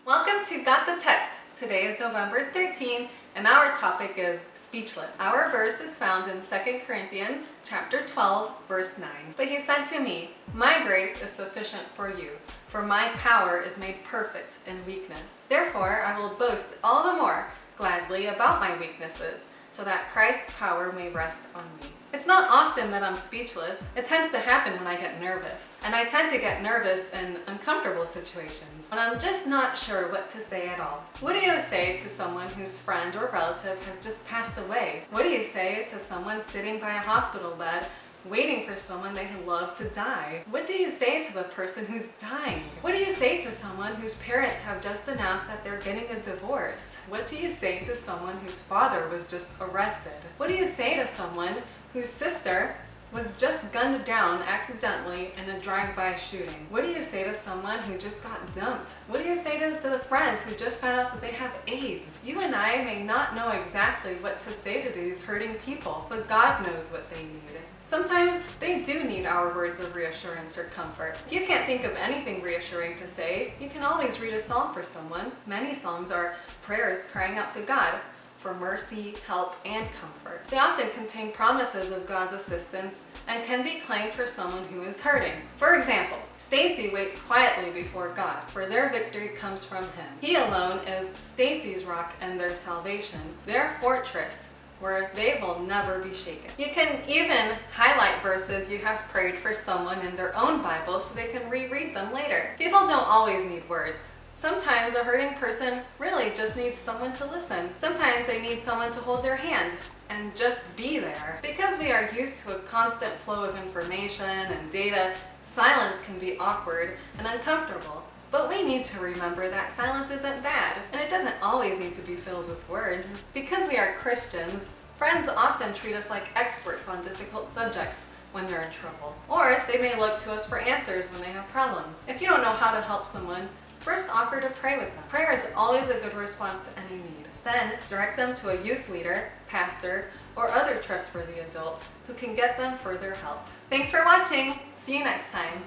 Welcome to Got the Text. Today is November 13 and our topic is speechless. Our verse is found in 2 Corinthians chapter 12 verse 9. But he said to me, "My grace is sufficient for you, for my power is made perfect in weakness. Therefore I will boast all the more gladly about my weaknesses, so that Christ's power may rest on me." It's not often that I'm speechless. It tends to happen when I get nervous. And I tend to get nervous in uncomfortable situations, when I'm just not sure what to say at all. What do you say to someone whose friend or relative has just passed away? What do you say to someone sitting by a hospital bed waiting for someone they love to die? What do you say to the person who's dying? What do you say to someone whose parents have just announced that they're getting a divorce? What do you say to someone whose father was just arrested? What do you say to someone whose sister was just gunned down accidentally in a drive-by shooting? What do you say to someone who just got dumped? What do you say to the friends who just found out that they have AIDS? You and I may not know exactly what to say to these hurting people, but God knows what they need. Sometimes they do need our words of reassurance or comfort. If you can't think of anything reassuring to say, you can always read a psalm for someone. Many psalms are prayers crying out to God for mercy, help, and comfort. They often contain promises of God's assistance and can be claimed for someone who is hurting. For example, Stacy waits quietly before God, for their victory comes from Him. He alone is Stacy's rock and their salvation, their fortress, where they will never be shaken. You can even highlight verses you have prayed for someone in their own Bible so they can reread them later. People don't always need words. Sometimes a hurting person really just needs someone to listen. Sometimes they need someone to hold their hand and just be there. Because we are used to a constant flow of information and data, silence can be awkward and uncomfortable. But we need to remember that silence isn't bad, and it doesn't always need to be filled with words. Because we are Christians, friends often treat us like experts on difficult subjects when they're in trouble. Or they may look to us for answers when they have problems. If you don't know how to help someone, first offer to pray with them. Prayer is always a good response to any need. Then direct them to a youth leader, pastor, or other trustworthy adult who can get them further help. Thanks for watching. See you next time.